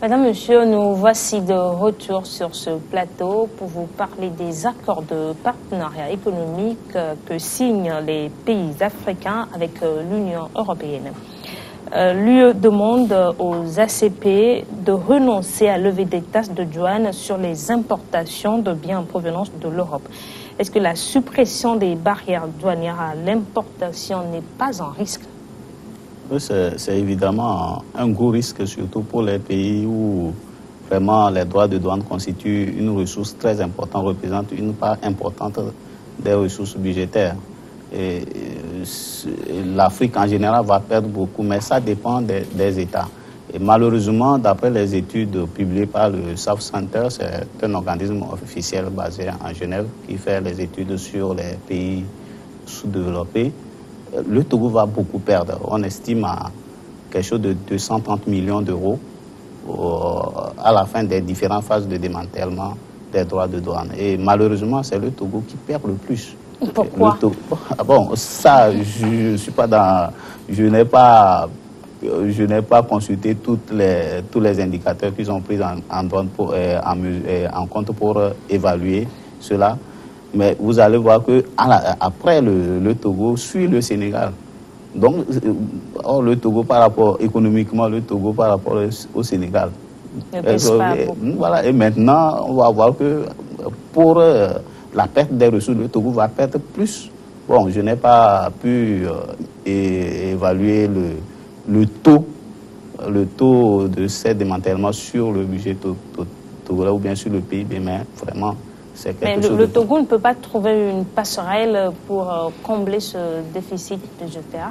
Madame, Monsieur, nous voici de retour sur ce plateau pour vous parler des accords de partenariat économique que signent les pays africains avec l'Union européenne. L'UE demande aux ACP de renoncer à lever des taxes de douane sur les importations de biens en provenance de l'Europe. Est-ce que la suppression des barrières douanières à l'importation n'est pas un risque? C'est évidemment un gros risque, surtout pour les pays où vraiment les droits de douane constituent une ressource très importante, représentent une part importante des ressources budgétaires. Et l'Afrique en général va perdre beaucoup, mais ça dépend des États. Et malheureusement, d'après les études publiées par le South Center, c'est un organisme officiel basé en Genève qui fait les études sur les pays sous-développés. Le Togo va beaucoup perdre. On estime à quelque chose de 230 millions d'euros à la fin des différentes phases de démantèlement des droits de douane. Et malheureusement, c'est le Togo qui perd le plus. Pourquoi? Bon, ça, je suis pas dans... Je n'ai pas consulté tous les indicateurs qu'ils ont pris en compte pour évaluer cela. Mais vous allez voir que après le Togo suit le Sénégal. Donc, le Togo économiquement, le Togo par rapport au Sénégal. Voilà, et maintenant, on va voir que pour la perte des ressources, le Togo va perdre plus. Bon, je n'ai pas pu évaluer le taux de ces démantèlements sur le budget togolais ou bien sur le PIB, mais vraiment... Mais le Togo ne peut pas trouver une passerelle pour combler ce déficit budgétaire?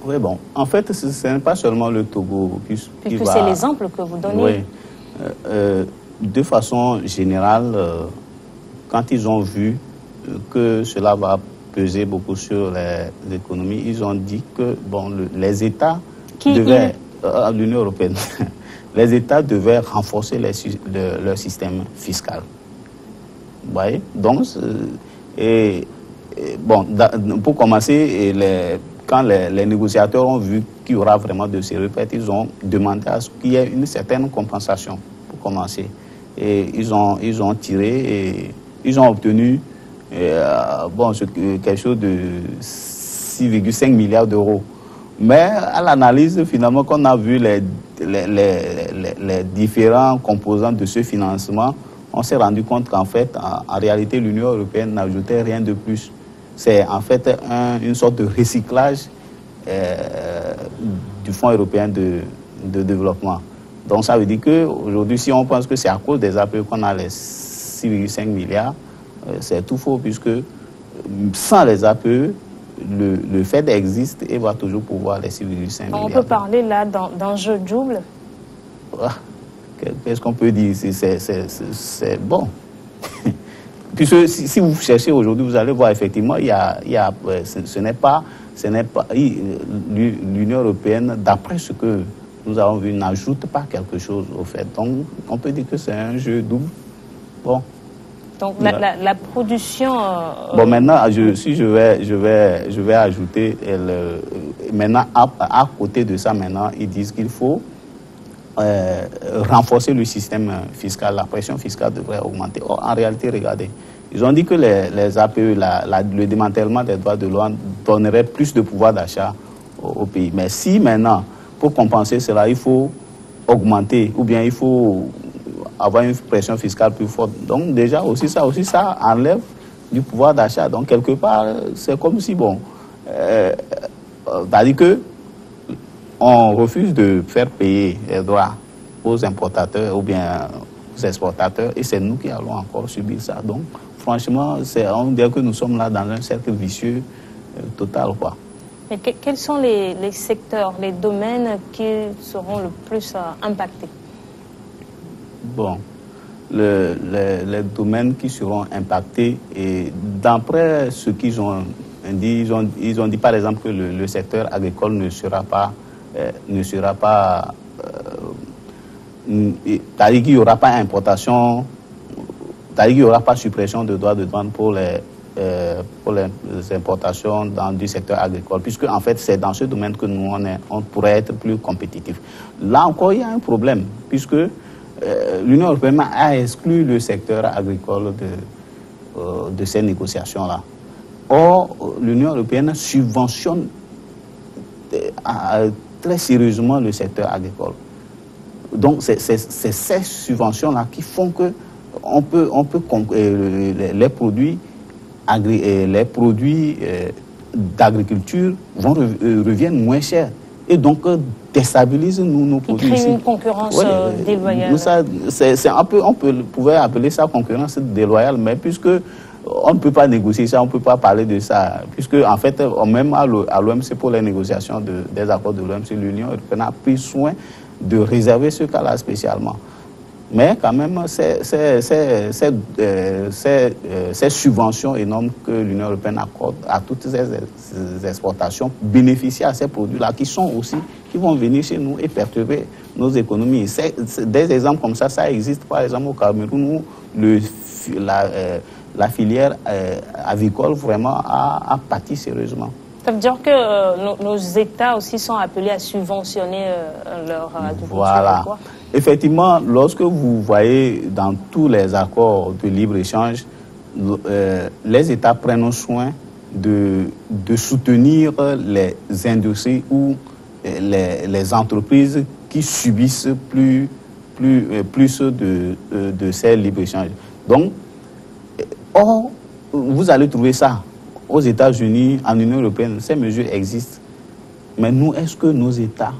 Oui, bon, en fait, ce n'est pas seulement le Togo qui va... Puisque c'est l'exemple que vous donnez. Oui. De façon générale, quand ils ont vu que cela va peser beaucoup sur les économies, ils ont dit que bon, les États devaient... l'Union européenne, les États devaient renforcer leur système fiscal. Ouais, donc, bon, pour commencer, quand les négociateurs ont vu qu'il y aura vraiment de sérieux pertes, ils ont demandé à ce qu'il y ait une certaine compensation pour commencer. Et ils ont tiré et ils ont obtenu quelque chose de 6,5 milliards d'euros. Mais à l'analyse, finalement, qu'on a vu les différents composants de ce financement, on s'est rendu compte qu'en fait, en réalité, l'Union européenne n'ajoutait rien de plus. C'est en fait une sorte de recyclage du Fonds européen de développement. Donc ça veut dire qu'aujourd'hui, si on pense que c'est à cause des APE qu'on a les 6,5 milliards, c'est tout faux, puisque sans les APE, le FED existe et va toujours pouvoir les 6,5 milliards. On peut parler là d'enjeu double? Qu'est-ce qu'on peut dire? C'est bon. Puisque si vous cherchez aujourd'hui, vous allez voir effectivement, ce n'est pas l'Union européenne, d'après ce que nous avons vu, n'ajoute pas quelque chose au fait. Donc, on peut dire que c'est un jeu double. Bon. Donc, la production... Bon, maintenant, si je vais ajouter, maintenant, à côté de ça, maintenant, ils disent qu'il faut renforcer le système fiscal, la pression fiscale devrait augmenter. Or, en réalité, regardez, ils ont dit que les APE, le démantèlement des droits de douane donnerait plus de pouvoir d'achat au pays. Mais si maintenant, pour compenser cela, il faut augmenter, ou bien il faut avoir une pression fiscale plus forte. Donc déjà, ça enlève du pouvoir d'achat. Donc quelque part, c'est comme si, bon, c'est-à-dire que on refuse de faire payer les droits aux importateurs ou bien aux exportateurs, et c'est nous qui allons encore subir ça. Donc, franchement, on dirait que nous sommes là dans un cercle vicieux total, quoi. Mais quels sont les secteurs, les domaines qui seront le plus impactés? Bon, les domaines qui seront impactés, et d'après ce qu'ils ont dit, ils ont dit par exemple que le secteur agricole ne sera pas c'est-à-dire qu'il n'y aura pas importation, c'est-à-dire qu'il n'y aura pas suppression de droits de douane pour les importations du secteur agricole, puisque en fait c'est dans ce domaine que nous on pourrait être plus compétitifs. Là encore, il y a un problème, puisque l'Union européenne a exclu le secteur agricole de ces négociations-là. Or, l'Union européenne subventionne très sérieusement le secteur agricole. Donc, c'est ces subventions-là qui font que les produits d'agriculture reviennent moins chers et donc déstabilisent nos produits. Ils créent une concurrence déloyale. On pouvait appeler ça concurrence déloyale, mais puisque on ne peut pas négocier ça, on ne peut pas parler de ça, puisque en fait, même à l'OMC, pour les négociations des accords de l'OMC, l'Union européenne a pris soin de réserver ce cas-là spécialement. Mais quand même, ces subventions énormes que l'Union européenne accorde à toutes ces exportations bénéficient à ces produits-là qui vont venir chez nous et perturber nos économies. Des exemples comme ça existe par exemple au Cameroun où la filière avicole vraiment a pâti sérieusement. Ça veut dire que nos États aussi sont appelés à subventionner leur agriculture. Voilà. Effectivement, lorsque vous voyez dans tous les accords de libre-échange, les États prennent soin de soutenir les industries ou les entreprises qui subissent plus de ces libre-échanges. Donc, or, vous allez trouver ça aux États-Unis, en Union européenne, ces mesures existent. Mais nous, est-ce que nos États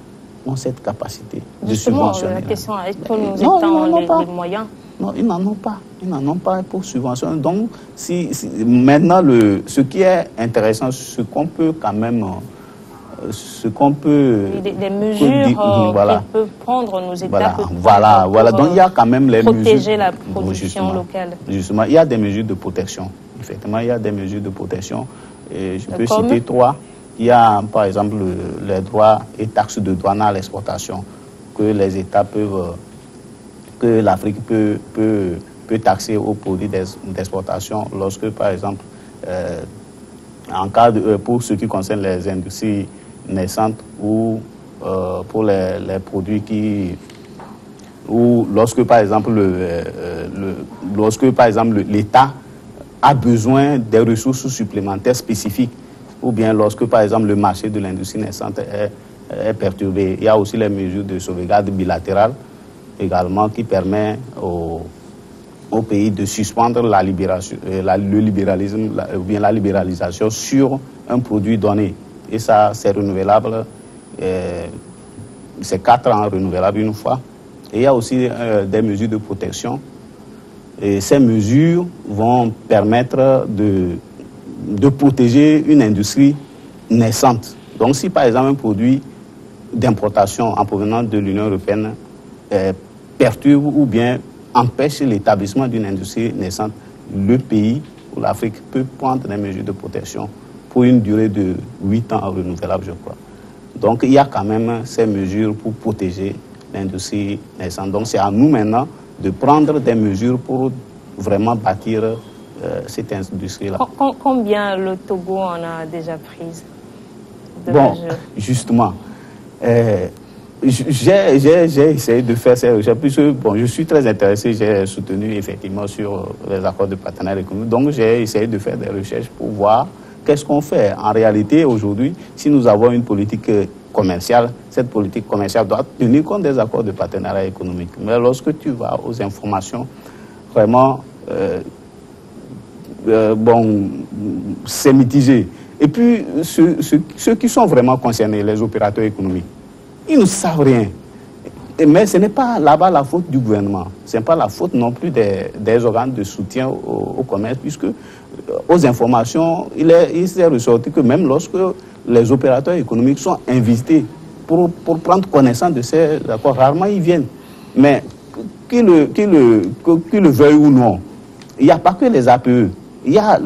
ont cette capacité de subventionner? La question, est-ce que nos États ont les moyens? Non, ils n'en ont pas. Ils n'en ont pas pour subventionner. Donc, maintenant, ce qui est intéressant, ce qu'on peut quand même... Des mesures voilà. que peuvent prendre nos États. Voilà. Donc, il y a quand même les protéger la production locale. Justement, il y a des mesures de protection. Effectivement, il y a des mesures de protection. Et je peux citer 3. Il y a, par exemple, les droits et taxes de douane à l'exportation que les États que l'Afrique peut taxer aux produits d'exportation lorsque, par exemple, pour ce qui concerne les industries naissantes ou pour les produits ou lorsque, par exemple, l'État a besoin des ressources supplémentaires spécifiques, ou bien lorsque, par exemple, le marché de l'industrie naissante est perturbé. Il y a aussi les mesures de sauvegarde bilatérale également qui permet au pays de suspendre le libéralisme ou bien la libéralisation sur un produit donné. Et ça, c'est renouvelable, c'est 4 ans renouvelable une fois. Et il y a aussi des mesures de protection. Et ces mesures vont permettre de protéger une industrie naissante. Donc si par exemple un produit d'importation en provenance de l'Union européenne perturbe ou bien empêche l'établissement d'une industrie naissante, le pays ou l'Afrique peut prendre des mesures de protection pour une durée de 8 ans renouvelable, je crois. Donc il y a quand même ces mesures pour protéger l'industrie naissante. Donc c'est à nous maintenant de prendre des mesures pour vraiment bâtir cette industrie-là. Combien le Togo en a déjà prise de mesures? Justement, j'ai essayé de faire ces recherches, puisque je suis très intéressé, j'ai soutenu effectivement sur les accords de partenariat économique, donc j'ai essayé de faire des recherches pour voir qu'est-ce qu'on fait. En réalité, aujourd'hui, si nous avons une politique commerciale, cette politique commerciale doit tenir compte des accords de partenariat économique. Mais lorsque tu vas aux informations, vraiment, c'est mitigé. Et puis, ceux qui sont vraiment concernés, les opérateurs économiques, ils ne savent rien. Mais ce n'est pas là-bas la faute du gouvernement. Ce n'est pas la faute non plus des organes de soutien au commerce, puisque aux informations, il s'est ressorti que même lorsque les opérateurs économiques sont invités pour prendre connaissance de ces accords, rarement ils viennent. Mais qu'ils le veuillent ou non, il n'y a pas que les APE. Il y a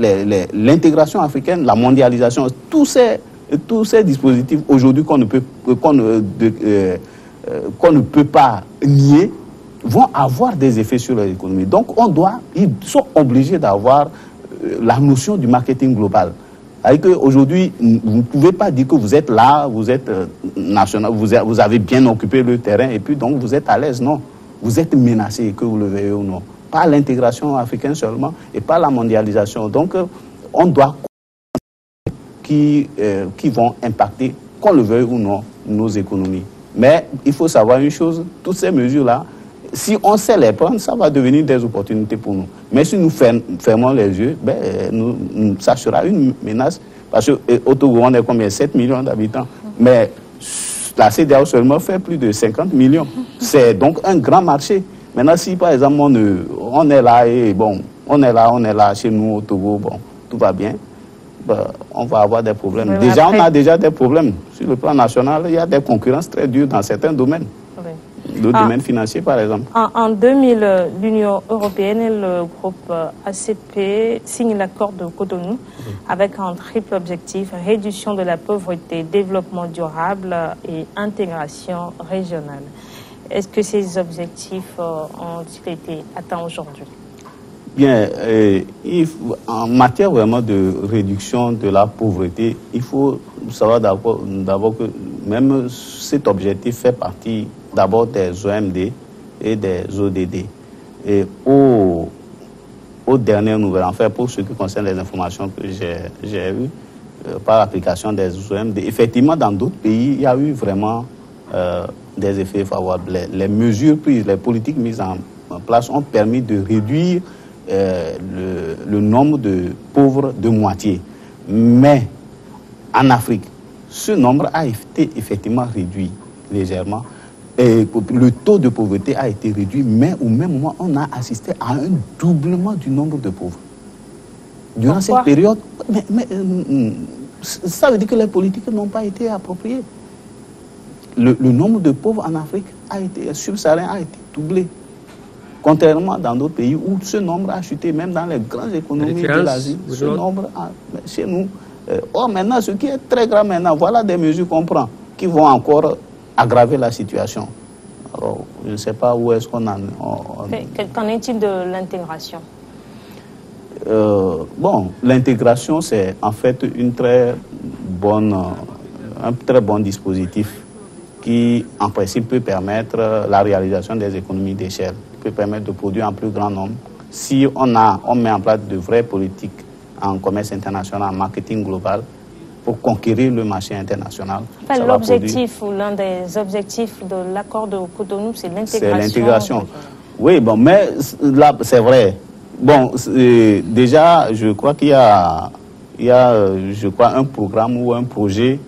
l'intégration africaine, la mondialisation, tous ces dispositifs aujourd'hui qu'on ne peut pas nier, vont avoir des effets sur l'économie. Donc ils sont obligés d'avoir la notion du marketing global. Aujourd'hui, vous ne pouvez pas dire que vous êtes là, vous êtes national, vous avez bien occupé le terrain et puis donc vous êtes à l'aise. Non. vous êtes menacés, que vous le veuillez ou non. Pas l'intégration africaine seulement et pas la mondialisation. Donc, on doit qui vont impacter, qu'on le veuille ou non, nos économies. Mais il faut savoir une chose, toutes ces mesures-là, si on sait les prendre, ça va devenir des opportunités pour nous. Mais si nous fermons les yeux, ça sera une menace. Parce qu'au Togo, on est combien? 7 millions d'habitants. Mais la CEDEAO seulement fait plus de 50 millions. C'est donc un grand marché. Maintenant, si par exemple on est là et bon, on est là chez nous au Togo, bon, tout va bien, on va avoir des problèmes. Oui, déjà, après... on a déjà des problèmes. Sur le plan national, il y a des concurrences très dures dans certains domaines. Oui. Le domaine financier, par exemple. En 2000, l'Union européenne et le groupe ACP signent l'accord de Cotonou avec un triple objectif: réduction de la pauvreté, développement durable et intégration régionale. Est-ce que ces objectifs ont été atteints aujourd'hui? Bien, en matière vraiment de réduction de la pauvreté, il faut savoir d'abord que même cet objectif fait partie d'abord des OMD et des ODD. Et aux dernières nouvelles, en fait, pour ce qui concerne les informations que j'ai eues par l'application des OMD, effectivement, dans d'autres pays, il y a eu vraiment des effets favorables. Les mesures prises, les politiques mises en place ont permis de réduire le nombre de pauvres de moitié. Mais en Afrique, ce nombre a été effectivement réduit légèrement. Et le taux de pauvreté a été réduit, mais au même moment, on a assisté à un doublement du nombre de pauvres. Durant cette période, ça veut dire que les politiques n'ont pas été appropriées. Le nombre de pauvres en Afrique subsaharien a été doublé. Contrairement dans d'autres pays où ce nombre a chuté, même dans les grandes économies de l'Asie, ce nombre chez nous. Maintenant, ce qui est très grave maintenant, voilà des mesures qu'on prend qui vont encore aggraver la situation. Alors, je ne sais pas où est-ce qu'on en... Qu'en est-il de l'intégration? Bon, l'intégration, c'est en fait un très bon dispositif qui, en principe, peut permettre la réalisation des économies d'échelle, peut permettre de produire en plus grand nombre. Si on met en place de vraies politiques en commerce international, en marketing global, pour conquérir le marché international. Enfin, l'objectif ou l'un des objectifs de l'accord de Cotonou, c'est l'intégration. C'est l'intégration. Oui, bon, mais là, c'est vrai. Bon, déjà, je crois qu'il y a, je crois, un programme ou un projet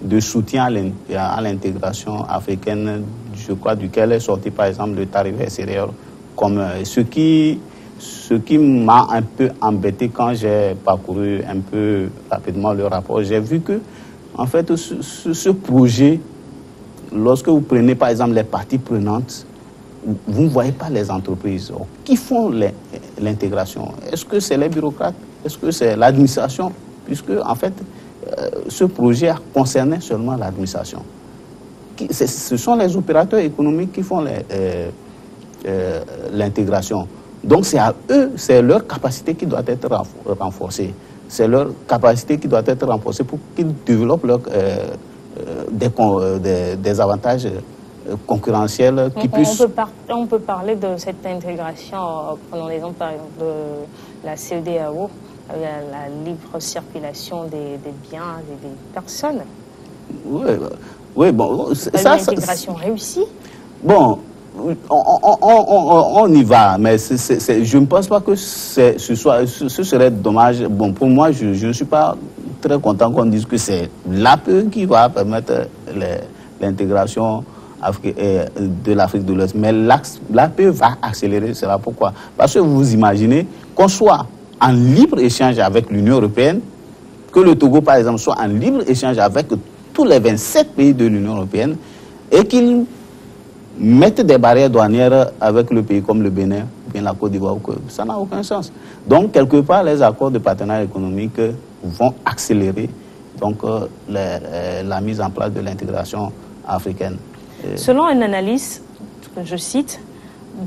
de soutien à l'intégration africaine, je crois, duquel est sorti, par exemple, le tarif extérieur, comme ce qui m'a un peu embêté quand j'ai parcouru un peu rapidement le rapport. J'ai vu que, en fait, ce projet, lorsque vous prenez, par exemple, les parties prenantes, vous ne voyez pas les entreprises. Qui font l'intégration? Est-ce que c'est les bureaucrates? Est-ce que c'est l'administration? Puisque, en fait, ce projet a concerné seulement l'administration. Ce sont les opérateurs économiques qui font l'intégration. Donc c'est à eux, c'est leur capacité qui doit être renforcée. C'est leur capacité qui doit être renforcée pour qu'ils développent des avantages concurrentiels qui puissent... On peut parler de cette intégration, prenons l'exemple par exemple de la CEDEAO, la libre circulation des biens et des personnes. Oui, bon... C'est une intégration réussie? Bon... On y va, mais je ne pense pas que ce serait dommage. Bon, pour moi, je ne suis pas très content qu'on dise que c'est l'APE qui va permettre l'intégration de l'Afrique de l'Ouest. Mais l'APE va accélérer cela. Pourquoi? Parce que vous imaginez qu'on soit en libre échange avec l'Union européenne, que le Togo, par exemple, soit en libre échange avec tous les 27 pays de l'Union européenne et qu'ils mettre des barrières douanières avec le pays comme le Bénin, bien la Côte d'Ivoire, ça n'a aucun sens. Donc, quelque part, les accords de partenariat économique vont accélérer donc, la mise en place de l'intégration africaine. Selon une analyse, que je cite,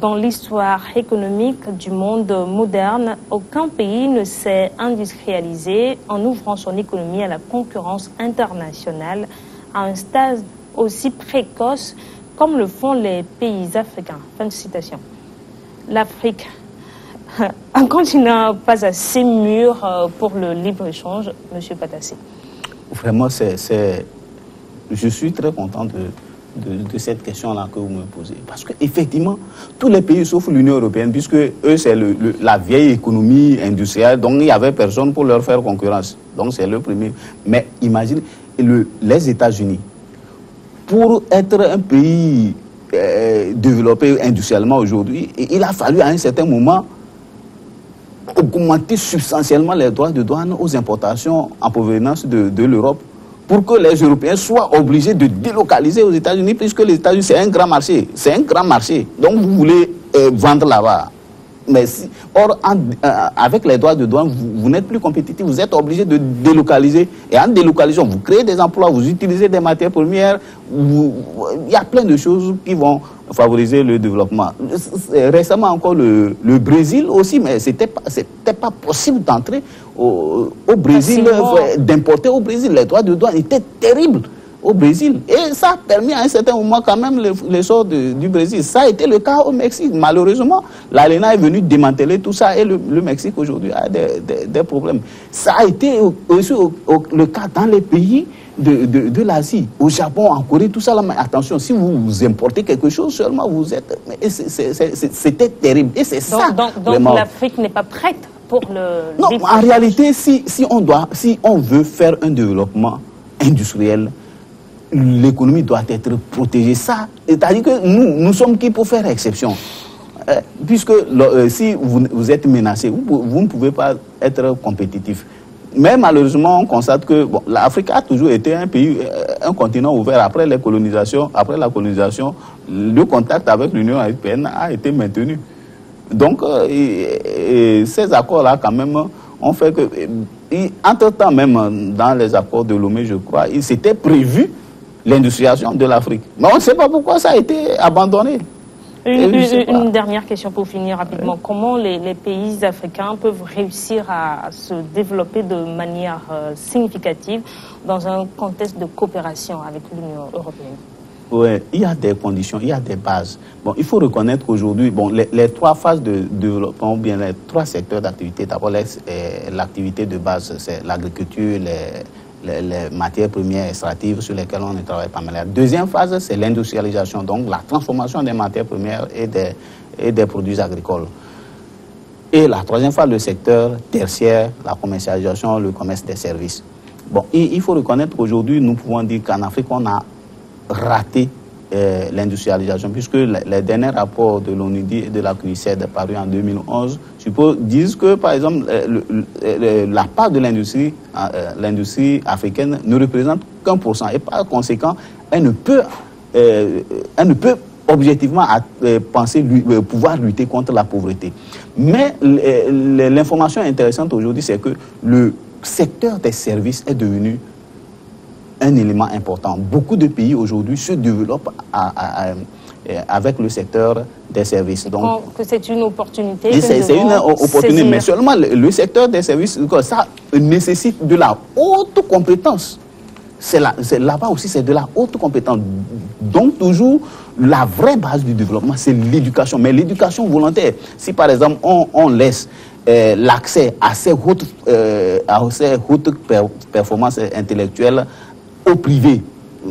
dans l'histoire économique du monde moderne, aucun pays ne s'est industrialisé en ouvrant son économie à la concurrence internationale à un stade aussi précoce comme le font les pays africains. Fin de citation. L'Afrique, un continent pas assez mûr pour le libre-échange, M. Patassé. Vraiment, je suis très content de cette question-là que vous me posez. Parce qu'effectivement, tous les pays sauf l'Union européenne, puisque eux, c'est la vieille économie industrielle, donc il n'y avait personne pour leur faire concurrence. Donc c'est le premier. Mais imaginez, les États-Unis, pour être un pays développé industriellement aujourd'hui, il a fallu à un certain moment augmenter substantiellement les droits de douane aux importations en provenance de l'Europe pour que les Européens soient obligés de délocaliser aux États-Unis, puisque les États-Unis, c'est un grand marché. C'est un grand marché. Donc, vous voulez vendre là-bas. Mais or, avec les droits de douane, vous n'êtes plus compétitif. Vous êtes obligé de délocaliser. Et en délocalisation, vous créez des emplois, vous utilisez des matières premières. Il y a plein de choses qui vont favoriser le développement. Récemment encore, le Brésil aussi, mais c'était pas possible d'entrer au Brésil, d'importer au Brésil. Les droits de douane étaient terribles au Brésil. Et ça a permis à un certain moment quand même l'essor du Brésil. Ça a été le cas au Mexique. Malheureusement, l'ALENA est venue démanteler tout ça et le Mexique aujourd'hui a des problèmes. Ça a été aussi le cas dans les pays de l'Asie, au Japon, en Corée, tout ça là. Mais attention, si vous importez quelque chose seulement, vous êtes... C'était terrible. Et c'est ça. Donc l'Afrique n'est pas prête pour le... Non, en réalité, si on veut faire un développement industriel, l'économie doit être protégée. Ça, c'est-à-dire que nous sommes qui pour faire exception. Puisque si vous êtes menacé, vous ne pouvez pas être compétitif. Mais malheureusement, on constate que l'Afrique a toujours été un pays, un continent ouvert. Après la colonisation, le contact avec l'Union européenne a été maintenu. Donc, ces accords-là, quand même, ont fait que... Entre-temps, même dans les accords de Lomé, je crois, il s'était prévu l'industrialisation de l'Afrique. Mais on ne sait pas pourquoi ça a été abandonné. Une dernière question pour finir rapidement. Oui. Comment les pays africains peuvent réussir à se développer de manière significative dans un contexte de coopération avec l'Union européenne? Oui, il y a des conditions, il y a des bases. Bon, il faut reconnaître qu'aujourd'hui, les trois phases de développement, ou bien les trois secteurs d'activité, d'abord l'activité de base, c'est l'agriculture, les matières premières extractives sur lesquelles on ne travaille pas mal. La deuxième phase, c'est l'industrialisation, donc la transformation des matières premières et des produits agricoles. Et la troisième phase, le secteur tertiaire, la commercialisation, le commerce des services. Bon, il faut reconnaître qu'aujourd'hui, nous pouvons dire qu'en Afrique, on a raté l'industrialisation, puisque les derniers rapports de l'ONUDI et de la CNUSED parus en 2011 disent que, par exemple, la part de l'industrie africaine ne représente qu'1%. Et par conséquent, elle ne peut objectivement penser pouvoir lutter contre la pauvreté. Mais l'information intéressante aujourd'hui, c'est que le secteur des services est devenu un élément important. Beaucoup de pays aujourd'hui se développent avec le secteur des services. Donc, que c'est une opportunité. C'est une opportunité, mais seulement le secteur des services, ça nécessite de la haute compétence. Là-bas aussi, c'est de la haute compétence. Donc, toujours, la vraie base du développement, c'est l'éducation. Mais l'éducation volontaire, si par exemple, on laisse l'accès à ces hautes performances intellectuelles au privé.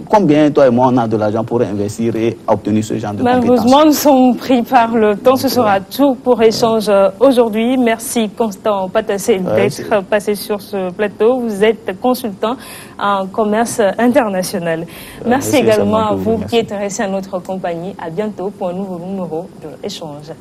Combien, toi et moi, on a de l'argent pour investir et obtenir ce genre de compétences? Malheureusement, nous sommes pris par le temps. Ce sera tout pour échange aujourd'hui. Merci, Constant Patassé, d'être passé sur ce plateau. Vous êtes consultant en commerce international. Merci également à vous qui êtes restés à notre compagnie. À bientôt pour un nouveau numéro de Échange.